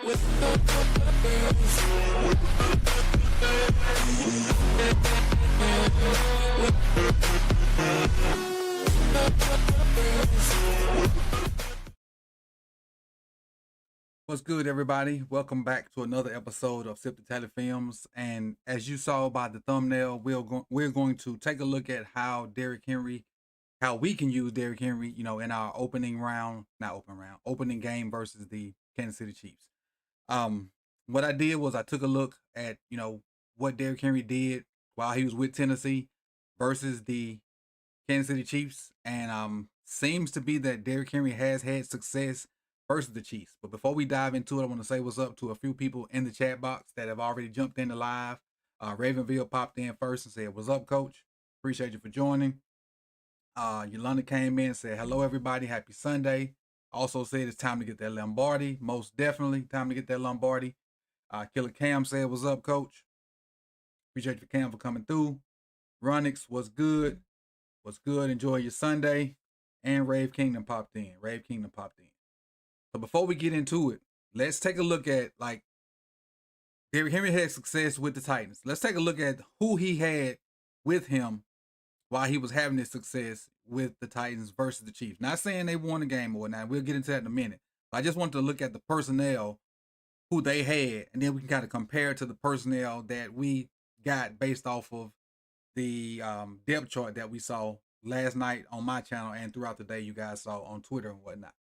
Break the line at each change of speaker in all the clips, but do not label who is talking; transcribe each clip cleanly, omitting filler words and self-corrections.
What's good, everybody? Welcome back to another episode of Sip the Tally Films. And as you saw by the thumbnail, we're going to take a look at how Derrick Henry, how we can use Derrick Henry, in our opening game versus the Kansas City Chiefs. What I did was I took a look at, what Derrick Henry did while he was with Tennessee versus the Kansas City Chiefs, and seems to be that Derrick Henry has had success versus the Chiefs. But before we dive into it, I want to say what's up to a few people in the chat box that have already jumped into live. Ravenville popped in first and said, "What's up, Coach? Appreciate you for joining." Yolanda came in and said, "Hello, everybody. Happy Sunday." Also said it's time to get that Lombardi. Most definitely time to get that Lombardi. Killer Cam said, "What's up, Coach? Appreciate you, Cam, for coming through." Ronix, what's good? What's good? Enjoy your Sunday. And Rave Kingdom popped in. So before we get into it, let's take a look at, Derrick Henry had success with the Titans. Let's take a look at who he had with him while he was having this success with the Titans versus the Chiefs. Not saying they won the game or whatnot. We'll get into that in a minute. But I just wanted to look at the personnel who they had, and then we can kind of compare it to the personnel that we got based off of the depth chart that we saw last night on my channel and throughout the day you guys saw on Twitter and whatnot.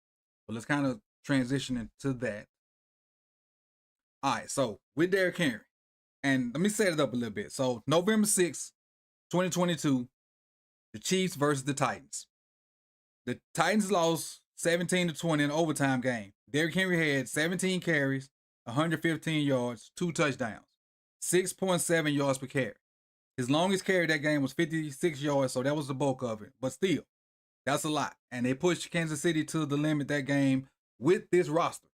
But let's kind of transition into that. All right, so with Derrick Henry, and let me set it up a little bit. So November 6th, 2022, the Chiefs versus the Titans. The Titans lost 17-20 in an overtime game. Derrick Henry had 17 carries, 115 yards, 2 touchdowns, 6.7 yards per carry. His longest carry that game was 56 yards, so that was the bulk of it. But still, that's a lot. And they pushed Kansas City to the limit that game with this roster.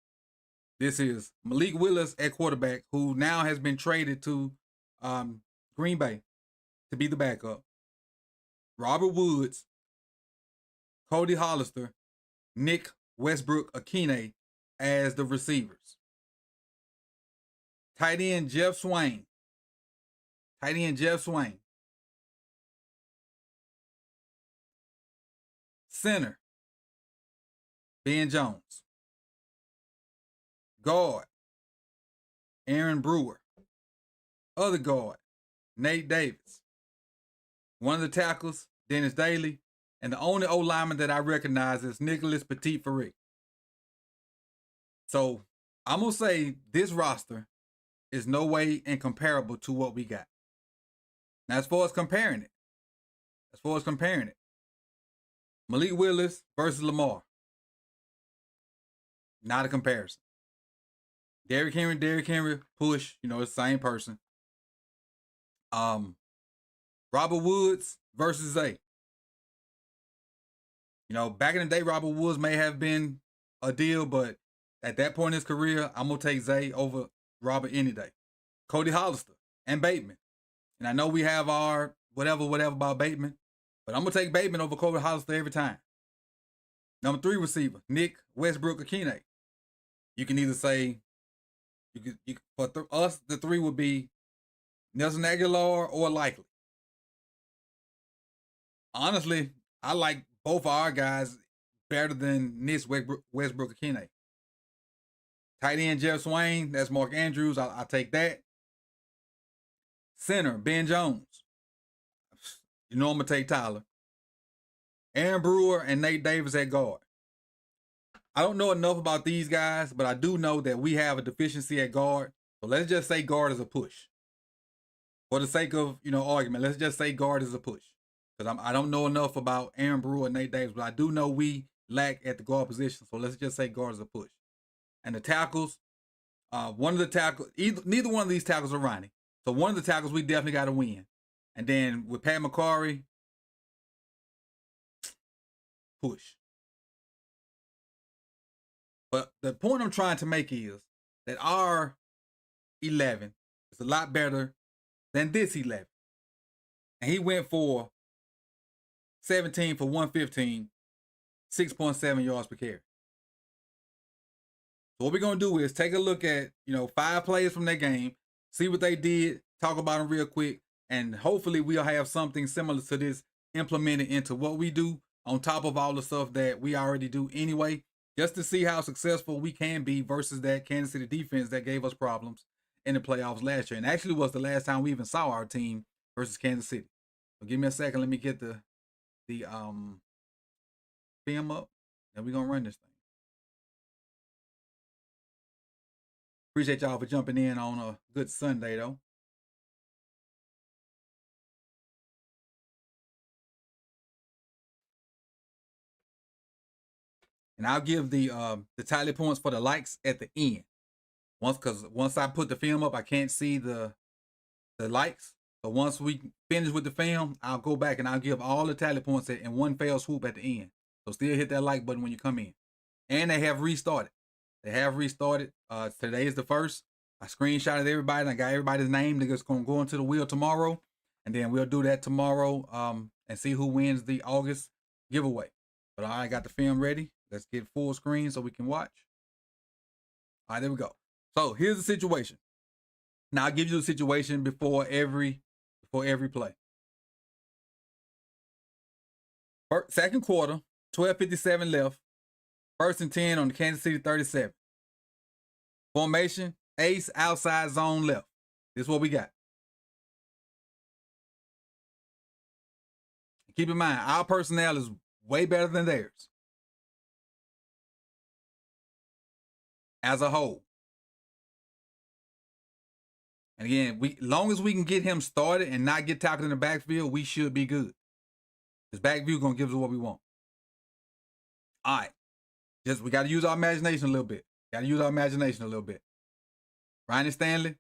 This is Malik Willis at quarterback, who now has been traded to Green Bay to be the backup. Robert Woods, Cody Hollister, Nick Westbrook-Akine as the receivers. Tight end Jeff Swain. Center, Ben Jones. Guard, Aaron Brewer. Other guard, Nate Davis. One of the tackles, Dennis Daly. And the only O-lineman that I recognize is Nicholas Petit-Ferry. So I'm going to say this roster is no way incomparable to what we got. Now, as far as comparing it, Malik Willis versus Lamar. Not a comparison. Derrick Henry, push, it's the same person. Robert Woods versus Zay. Back in the day, Robert Woods may have been a deal, but at that point in his career, I'm going to take Zay over Robert any day. Cody Hollister and Bateman. And I know we have our whatever about Bateman, but I'm going to take Bateman over Cody Hollister every time. Number 3 receiver, Nick Westbrook-Akine. You can either say, for us, the 3 would be Nelson Aguilar or Likely. Honestly, I like both of our guys better than Nick Westbrook-Akine. Tight end Jeff Swain, that's Mark Andrews. I'll take that. Center, Ben Jones. I'm going to take Tyler. Aaron Brewer and Nate Davis at guard. I don't know enough about these guys, but I do know that we have a deficiency at guard. So let's just say guard is a push. For the sake of, argument, let's just say guard is a push. Because I don't know enough about Aaron Brewer and Nate Davis, but I do know we lack at the guard position. So let's just say guard is a push. And the tackles, neither one of these tackles are Ronnie. So one of the tackles we definitely got to win. And then with Pat McCarry, push. But the point I'm trying to make is that our 11 is a lot better than this 11. And he went for 17 for 115, 6.7 yards per carry. So what we're gonna do is take a look at 5 plays from that game, see what they did, talk about them real quick, and hopefully we'll have something similar to this implemented into what we do on top of all the stuff that we already do anyway, just to see how successful we can be versus that Kansas City defense that gave us problems in the playoffs last year, and actually was the last time we even saw our team versus Kansas City. So give me a second. Let me get the film up, and we're gonna run this thing. Appreciate y'all for jumping in on a good Sunday, though. And I'll give the tally points for the likes at the end. Once I put the film up, I can't see the likes. So once we finish with the film, I'll go back and I'll give all the tally points in one fell swoop at the end. So still hit that like button when you come in. And they have restarted. Today is the first. I screenshotted everybody and I got everybody's name. They're just gonna go into the wheel tomorrow. And then we'll do that tomorrow and see who wins the August giveaway. But I got the film ready. Let's get full screen so we can watch. All right, there we go. So here's the situation. Now I'll give you the situation before every play. Second quarter, 12:57 left. 1st and 10 on the Kansas City 37. Formation, ace outside zone left. This is what we got. Keep in mind, our personnel is way better than theirs as a whole. And again, long as we can get him started and not get tackled in the backfield, we should be good. This backfield gonna give us what we want. All right. We got to use our imagination a little bit. Ryan Stanley,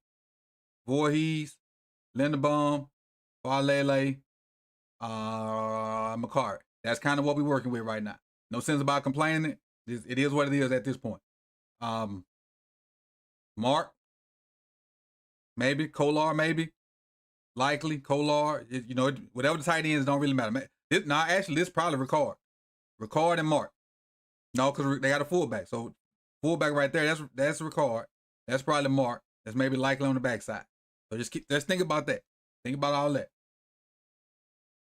Voorhees, Linderbaum, Farlele, McCarty. That's kind of what we're working with right now. No sense about complaining. It is what it is at this point. Mark, maybe. Kolar, maybe. Likely. Kolar. Whatever the tight ends don't really matter. Actually, this probably Ricard. Ricard and Mark. No, because they got a fullback. So fullback right there, that's Ricard. That's probably Mark. That's maybe Likely on the backside. So let's think about that. Think about all that.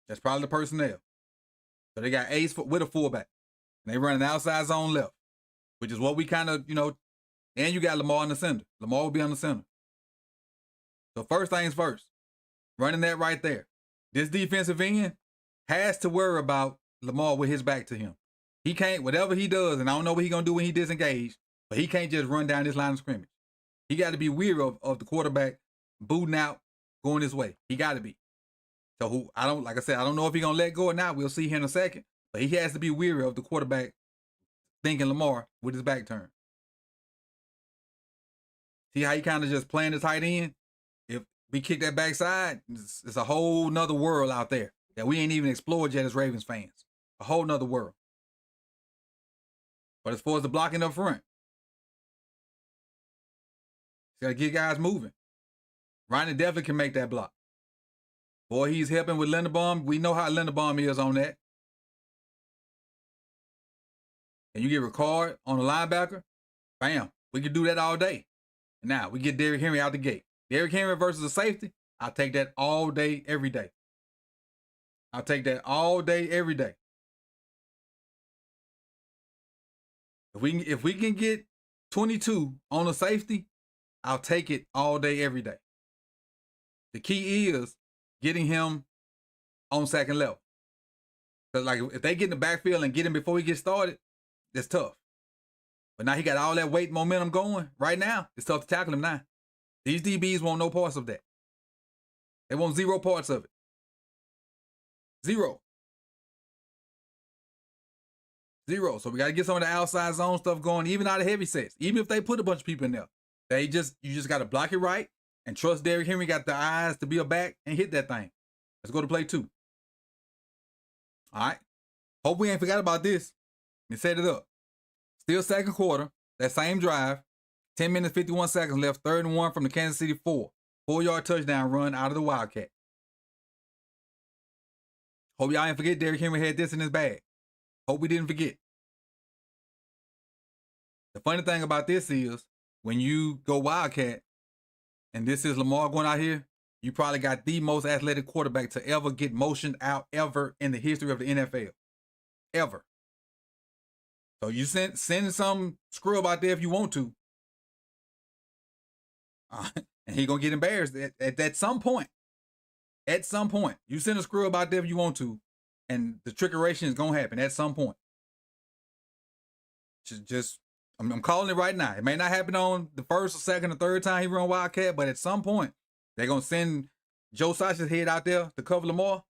That's probably the personnel. So they got ace with a fullback. And they run an outside zone left, which is what we kind of, and you got Lamar in the center. Lamar will be on the center. So first things first, running that right there. This defensive end has to worry about Lamar with his back to him. He can't, whatever he does, and I don't know what he's going to do when he disengaged, but he can't just run down this line of scrimmage. He got to be weary of the quarterback booting out, going this way. He got to be. So I don't know if he's going to let go or not. We'll see here in a second. But he has to be weary of the quarterback thinking Lamar with his back turned. See how he kind of just playing the tight end? If we kick that backside, it's a whole nother world out there that we ain't even explored yet as Ravens fans. A whole nother world. But as far as the blocking up front, he's got to get guys moving. Ronnie definitely can make that block. Boy, he's helping with Linderbaum. We know how Linderbaum is on that. And you get Ricard on the linebacker, bam, we can do that all day. Now, we get Derrick Henry out the gate. Derrick Henry versus a safety, I'll take that all day, every day. I'll take that all day, every day. If we can get 22 on a safety, I'll take it all day, every day. The key is getting him on second level. Because like if they get in the backfield and get him before he gets started, that's tough. But now he got all that weight momentum going. Right now, it's tough to tackle him now. These DBs want no parts of that. They want 0 parts of it. 0. So we got to get some of the outside zone stuff going, even out of heavy sets. Even if they put a bunch of people in there, you just got to block it right and trust Derrick Henry got the eyes to be a back and hit that thing. Let's go to play 2. All right. Hope we ain't forgot about this. Let me set it up. Still second quarter. That same drive. 10 minutes, 51 seconds left. 3rd and 1 from the Kansas City 4. 4-yard touchdown run out of the Wildcat. Hope y'all ain't forget Derrick Henry had this in his bag. Hope we didn't forget. The funny thing about this is when you go Wildcat, and this is Lamar going out here, you probably got the most athletic quarterback to ever get motioned out ever in the history of the NFL. Ever. So you send some scrub out there if you want to. And he going to get embarrassed at some point. At some point. You send a scrub out there if you want to, and the trickeration is going to happen at some point. I'm calling it right now. It may not happen on the first or second or third time he run Wildcat, but at some point, they're going to send Joe Sacha's head out there to cover Lamar,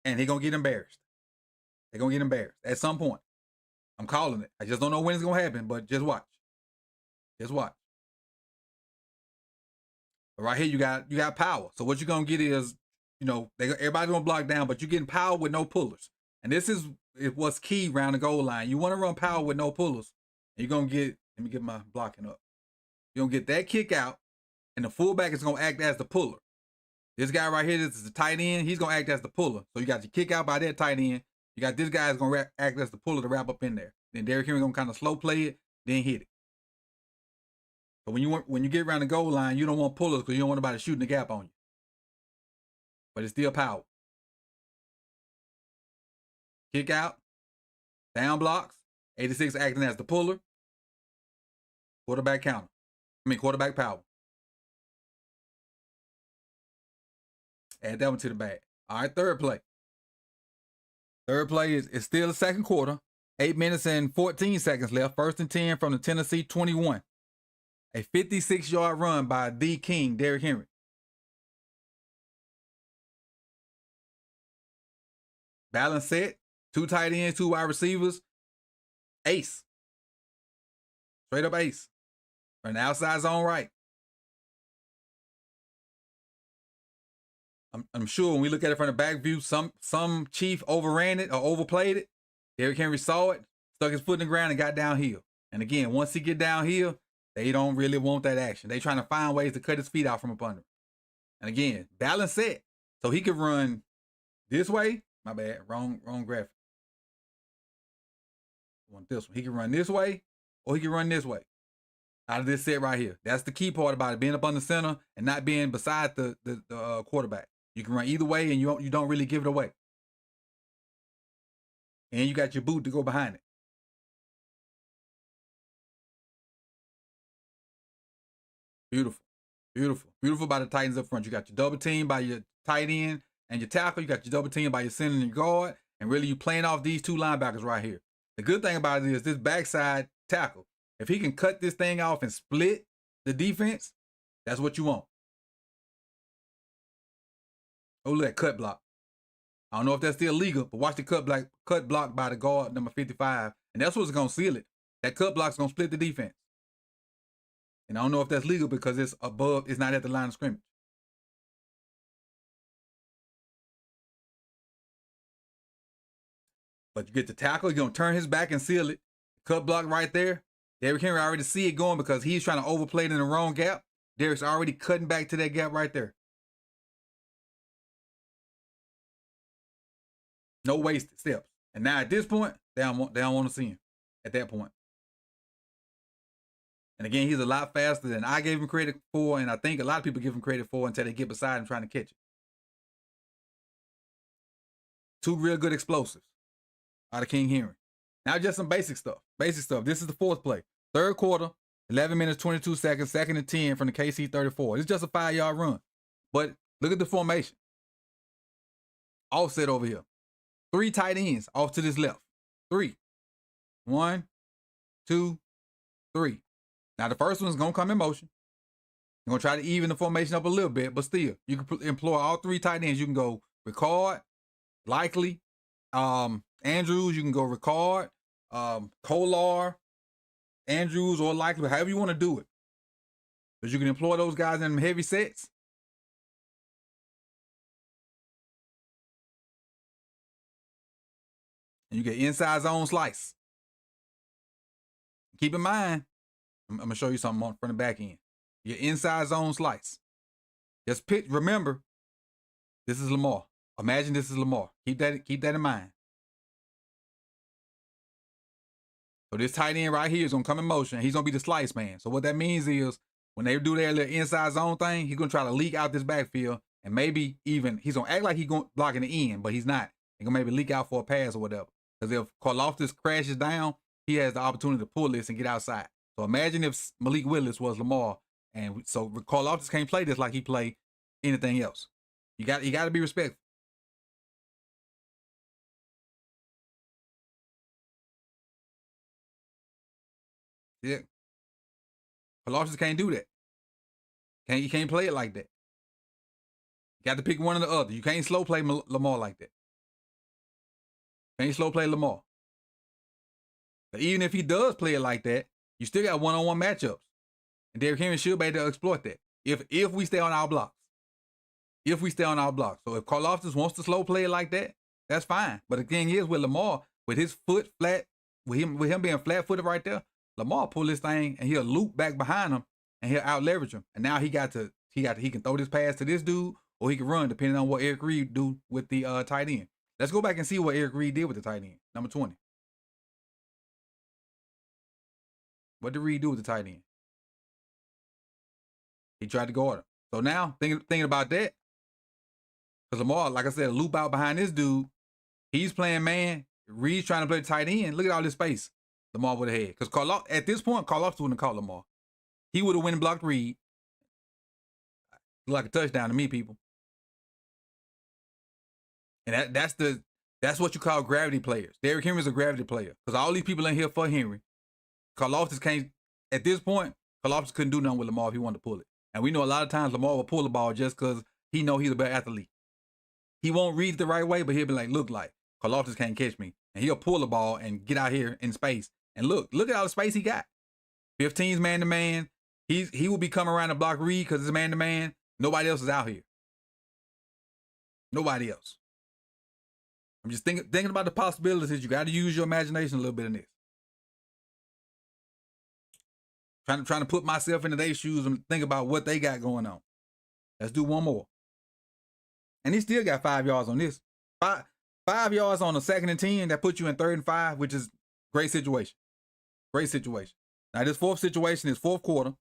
and he's going to get embarrassed. They're going to get embarrassed at some point. I'm calling it. I just don't know when it's going to happen, but just watch. Just watch. But right here, you got power. So what you're going to get is, everybody's going to block down, but you're getting power with no pullers. And this is what's key around the goal line. You want to run power with no pullers. And you're going to get, let me get my blocking up. You're going to get that kick out, and the fullback is going to act as the puller. This guy right here, this is the tight end. He's going to act as the puller. So you got your kick out by that tight end. You got this guy is going to act as the puller to wrap up in there. Then Derrick Henry going to kind of slow play it, then hit it. But when you get around the goal line, you don't want pullers because you don't want anybody shooting the gap on you. But it's still power. Kick out, down blocks, 86 acting as the puller, quarterback power. Add that one to the bag. All right, third play. Third play is still the second quarter. 8 minutes and 14 seconds left. 1st and 10 from the Tennessee 21. A 56-yard run by the king, Derrick Henry. Balance set. 2 tight ends, 2 wide receivers. Ace. Straight up ace. Run the outside zone right. I'm sure when we look at it from the back view, some chief overran it or overplayed it. Derrick Henry saw it, stuck his foot in the ground, and got downhill. And again, once he get downhill, they don't really want that action. They trying to find ways to cut his feet out from up under him. And again, balance set. So he could run this way. My bad, wrong graphic. I want this one. He can run this way, or he can run this way. Out of this set right here. That's the key part about it, being up on the center and not being beside the quarterback. You can run either way, and you don't really give it away. And you got your boot to go behind it. Beautiful. Beautiful. Beautiful by the Titans up front. You got your double team by your tight end and your tackle. You got your double team by your center and your guard. And really you playing off these 2 linebackers right here. The good thing about it is this backside tackle. If he can cut this thing off and split the defense, that's what you want. Oh, look at cut block. I don't know if that's still legal, but watch the cut block by the guard, number 55. And that's what's going to seal it. That cut block's going to split the defense. And I don't know if that's legal because it's not at the line of scrimmage. But you get the tackle, you're going to turn his back and seal it. Cut block right there. Derrick Henry already see it going because he's trying to overplay it in the wrong gap. Derrick's already cutting back to that gap right there. No wasted steps. And now at this point, they don't want to see him at that point. And again, he's a lot faster than I gave him credit for, and I think a lot of people give him credit for until they get beside him trying to catch it. 2 real good explosives out of King Henry. Now just some basic stuff. Basic stuff. This is the 4th play. 3rd quarter, 11 minutes, 22 seconds, 2nd and 10 from the KC 34. It's just a 5-yard run. But look at the formation. Offset over here. 3 tight ends off to this left. 3. 1, 2, 3. Now, the first one's going to come in motion. You're going to try to even the formation up a little bit, but still, you can employ all 3 tight ends. You can go Ricard, Likely, Andrews. You can go Ricard, Kolar, Andrews, or Likely, however you want to do it. But you can employ those guys in heavy sets. And you get inside zone slice. Keep in mind, I'm going to show you something from the back end. Your inside zone slice. Just remember, this is Lamar. Imagine this is Lamar. Keep that in mind. So this tight end right here is gonna come in motion. He's gonna be the slice man. So what that means is when they do their little inside zone thing, he's gonna try to leak out this backfield, and maybe even he's gonna act like he's going blocking the end, but he's not. He's gonna maybe leak out for a pass or whatever. Because if Karlaftis crashes down, he has the opportunity to pull this and get outside. So imagine if Malik Willis was Lamar, and so Karlaftis can't play this like he played anything else. You got to be respectful. Yeah, Karlaftis can't do that. You can't play it like that. You got to pick one or the other. You can't slow play Lamar like that. Can't slow play Lamar. But even if he does play it like that, you still got one-on-one matchups. And Derrick Henry should be able to exploit that. If we stay on our blocks. If we stay on our blocks. So if Karlaftis wants to slow play it like that, that's fine. But the thing is with Lamar, with his foot flat, with him being flat-footed right there, Lamar pull this thing and he'll loop back behind him and he'll out leverage him. And now he can throw this pass to this dude or he can run depending on what Eric Reid do with the tight end. Let's go back and see what Eric Reid did with the tight end, number 20. What did Reid do with the tight end? He tried to guard him. So now, thinking about that, because Lamar, like I said, loop out behind this dude, he's playing man. Reid's trying to play the tight end. Look at all this space Lamar would have had. Because at this point, Karlaftis wouldn't have caught Lamar. He would have went and blocked Reid. Look like a touchdown to me, people. And that's what you call gravity players. Derrick Henry's a gravity player. Because all these people in here for Henry. Karlaftis can't, at this point, Karlaftis couldn't do nothing with Lamar if he wanted to pull it. And we know a lot of times Lamar will pull the ball just because he know he's a better athlete. He won't read it the right way, but he'll be like, look like, Karlaftis can't catch me. And he'll pull the ball and get out here in space. And look at all the space he got. 15's man-to-man. He will be coming around to block Reid because it's man-to-man. Nobody else is out here. Nobody else. I'm just thinking about the possibilities. You got to use your imagination a little bit in this. Trying to put myself into their shoes and think about what they got going on. Let's do one more. And he still got 5 yards on this. 5 yards on a 2nd and 10 that puts you in 3rd and 5, which is great situation. Great situation. Now this fourth situation is fourth quarter.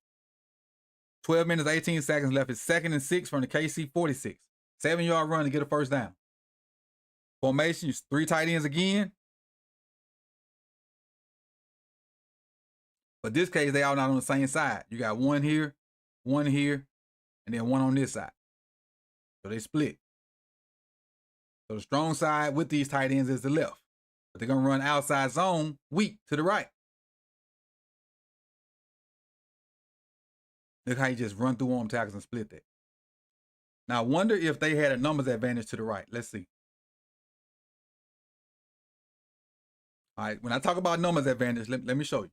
12 minutes, 18 seconds left. It's 2nd and 6 from the KC 46. 7-yard run to get a first down. Formation, 3 tight ends again. But this case, they all not on the same side. You got one here, and then one on this side. So they split. So the strong side with these tight ends is the left. But they're going to run outside zone, weak to the right. Look how he just run through arm tackles and split that. Now, I wonder if they had a numbers advantage to the right. Let's see. All right, when I talk about numbers advantage, let me show you.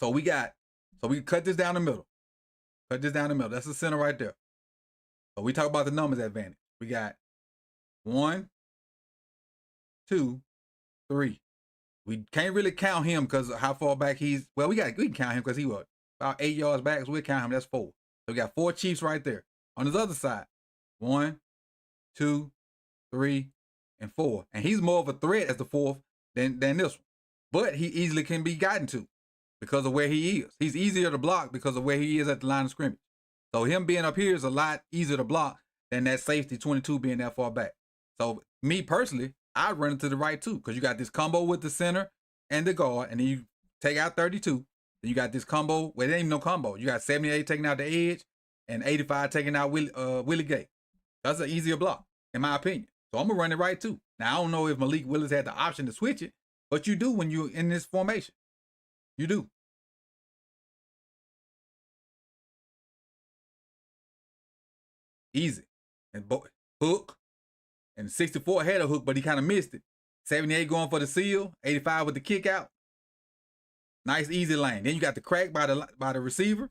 So we cut this down the middle. Cut this down the middle. That's the center right there. So we talk about the numbers advantage. We got 1, 2, 3. We can't really count him because of how far back he's. Well, we can count him because he was about 8 yards back. So we'll count him. That's 4. So we got 4 Chiefs right there. On his other side, 1, 2, 3, and 4. And he's more of a threat as the 4th than this one. But he easily can be gotten to because of where he is. He's easier to block because of where he is at the line of scrimmage. So him being up here is a lot easier to block than that safety 22 being that far back. So me personally, I run it to the right too because you got this combo with the center and the guard, and then you take out 32. Then you got this combo. Well, it ain't even no combo. You got 78 taking out the edge and 85 taking out Willie Gay. That's an easier block, in my opinion. So I'm going to run it right too. Now, I don't know if Malik Willis had the option to switch it, but you do when you're in this formation. You do. Easy. And hook. And 64 had a hook, but he kind of missed it. 78 going for the seal. 85 with the kick out. Nice, easy lane. Then you got the crack by the receiver.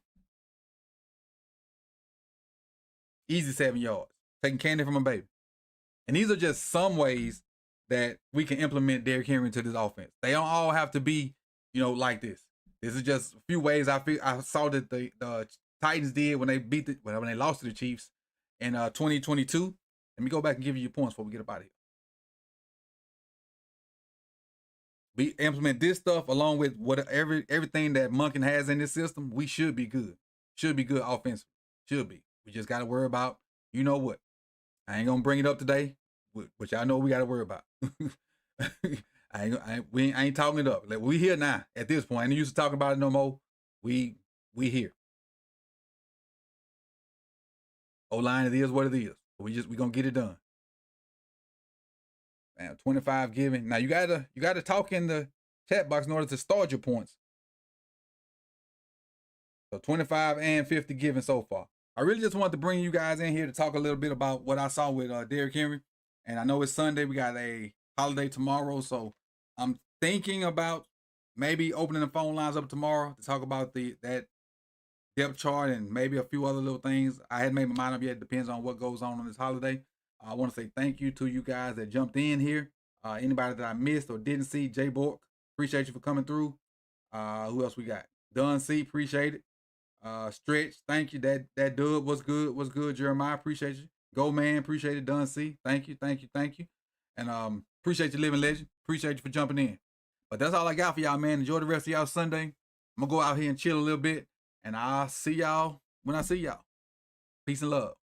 Easy 7 yards. Taking candy from a baby. And these are just some ways that we can implement Derrick Henry into this offense. They don't all have to be, like this. This is just a few ways I saw that the Titans did when they when they lost to the Chiefs in 2022. Let me go back and give you your points before we get up out of here. we implement this stuff along with everything that Monken has in this system, we should be good. Should be good offensively. Should be. We just got to worry about, you know what? I ain't gonna bring it up today, which I know we got to worry about. I ain't talking it up. Like, we here now at this point. I ain't used to talking about it no more. We here. O-line, it is what it is. We gonna get it done. Man, 25 giving. Now you gotta talk in the chat box in order to start your points. So 25 and 50 given so far. I really just wanted to bring you guys in here to talk a little bit about what I saw with Derrick Henry. And I know it's Sunday. We got a holiday tomorrow. So I'm thinking about maybe opening the phone lines up tomorrow to talk about that depth chart and maybe a few other little things. I hadn't made my mind up yet. It depends on what goes on this holiday. I want to say thank you to you guys that jumped in here. Anybody that I missed or didn't see, Jay Bork, appreciate you for coming through. Who else we got? Dunn C, appreciate it. Stretch, thank you. That dub was good. Jeremiah, appreciate you. Go man, appreciate it. Dunn C, thank you. And appreciate you, Living Legend. Appreciate you for jumping in. But that's all I got for y'all, man. Enjoy the rest of y'all Sunday. I'm gonna go out here and chill a little bit, and I'll see y'all when I see y'all. Peace and love.